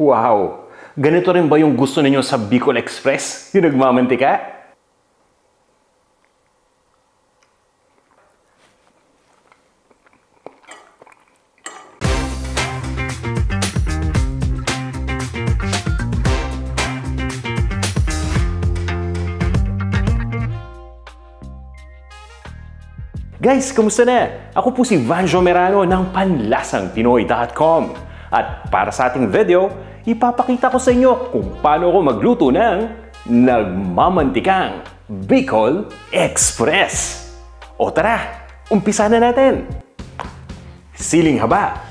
Wow! Ganito rin ba yung gusto ninyo sa Bicol Express? Yung nagmamantika? Guys, kamusta na? Ako po si Vanjo Merano ng PanlasangPinoy.com. At para sa ating video, ipapakita ko sa inyo kung paano ako magluto ng nagmamantikang Bicol Express. O tara, umpisa na natin! Siling haba.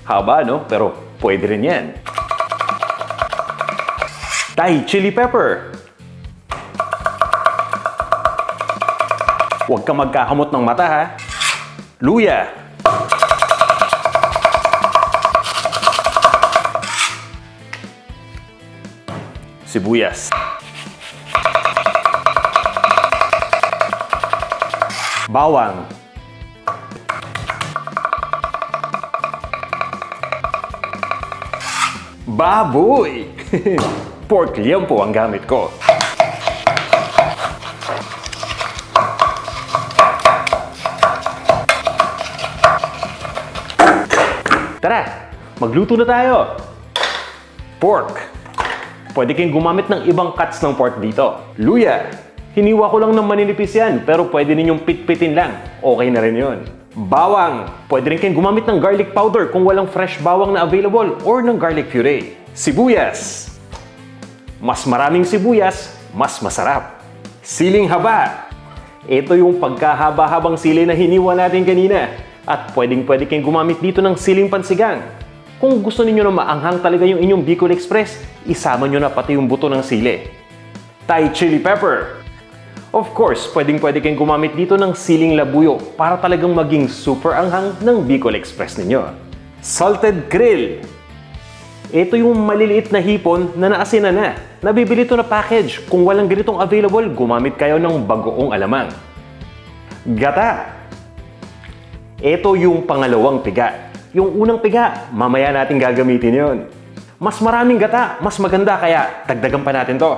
Haba, no? Pero pwede rin yan. Thai chili pepper. Huwag ka magkakamot ng mata, ha? Luya. Sibuyas. Bawang. Baboy! Pork liempo ang gamit ko. Tara, magluto na tayo! Pork. Pwede kayong gumamit ng ibang cuts ng pork dito. Luya. Hiniwa ko lang ng maninipis yan, pero pwede ninyong pitpitin lang. Okay na rin yun. Bawang. Pwede rin kayong gumamit ng garlic powder kung walang fresh bawang na available or ng garlic puree. Sibuyas. Mas maraming sibuyas, mas masarap. Siling haba. Ito yung pagkahaba-habang sili na hiniwa natin kanina. At pwede kayong gumamit dito ng siling pansigang. Kung gusto niyo na maanghang talaga yung inyong Bicol Express, isama nyo na pati yung buto ng sili. Thai chili pepper. Of course, pwede kayong gumamit dito ng siling labuyo para talagang maging super anghang ng Bicol Express ninyo. Salted krill. Ito yung maliliit na hipon na naasinan na. Nabibili ito na package. Kung walang ganitong available, gumamit kayo ng bagoong alamang. Gata. Ito yung pangalawang piga. Yung unang piga, mamaya natin gagamitin yon. Mas maraming gata, mas maganda, kaya dagdagan pa natin to.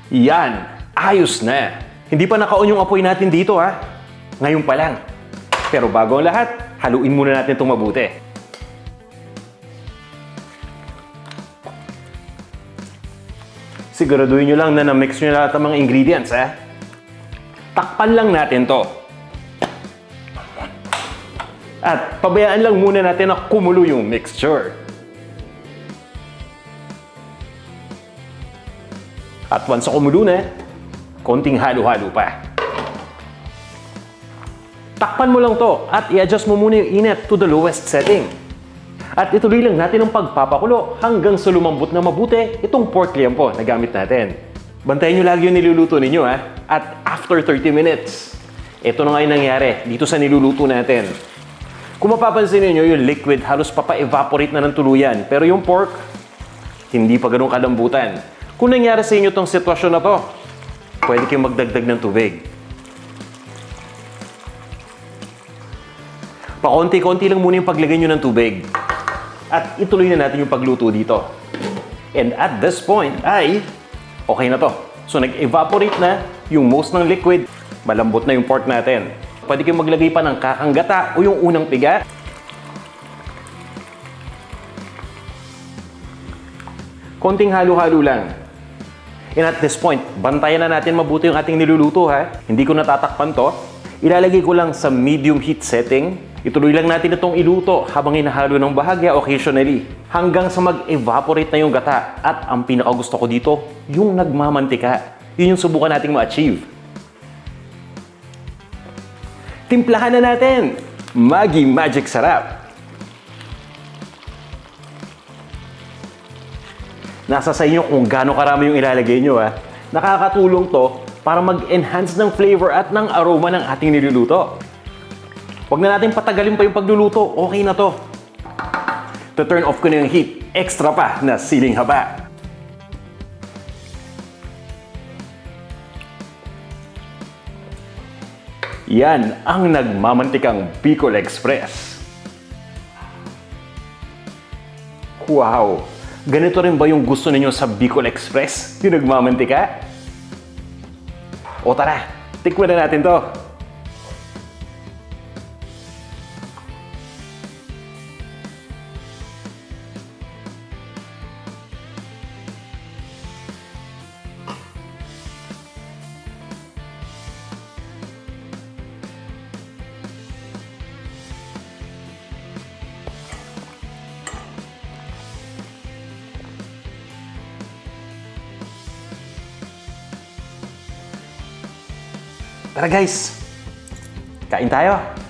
Yan, ayos na. Hindi pa naka-on yung apoy natin dito, ha. Ngayon pa lang. Pero bago ang lahat, haluin muna natin itong mabuti. Siguraduhin nyo lang na na-mix nyo lahat ang mga ingredients, ha. Takpan lang natin to. At pabayaan lang muna natin na kumulo yung mixture. At once na kumulo na, konting halo-halo pa. Takpan mo lang to at i-adjust mo muna yung init to the lowest setting. At ituloy lang natin ang pagpapakulo hanggang sa lumambot na mabuti itong pork liempo na gamit natin. Bantayan nyo lagi yung niluluto ninyo, ha? At after 30 minutes, ito na nga yung nangyari dito sa niluluto natin. Kung mapapansin niyo yung liquid halos papa-evaporate na ng tuluyan. Pero yung pork, hindi pa ganun kalambutan. Kung nangyari sa inyo tong sitwasyon na to, pwede kayong magdagdag ng tubig. Pakonti-konti lang muna yung paglagay nyo ng tubig. At ituloy na natin yung pagluto dito. And at this point ay okay na to. So nag-evaporate na yung most ng liquid. Malambot na yung pork natin. Pwede kayong maglagay pa ng kakanggata o yung unang piga. Konting halo-halo lang. And at this point, bantayan na natin mabuti yung ating niluluto, ha. Hindi ko natatakpan to. Ilalagay ko lang sa medium heat setting. Ituloy lang natin itong iluto habang hinahalo ng bahagya occasionally. Hanggang sa mag-evaporate na yung gata. At ang pinakagusto ko dito, yung nagmamantika. Yun yung subukan nating ma-achieve. Timplahan na natin! Maggi Magic Sarap! Nasa sa inyo kung gaano karami yung ilalagay nyo, ha. Nakakatulong to para mag-enhance ng flavor at ng aroma ng ating niluluto. Huwag na natin patagalin pa yung pagluluto, okay na to. To turn off ko na yung heat, extra pa na siling haba. Yan ang nagmamantikang Bicol Express. Wow! Ganito rin ba yung gusto ninyo sa Bicol Express? Yung nagmamantika? O tara, tikman na natin to! Tara guys, kain tayo.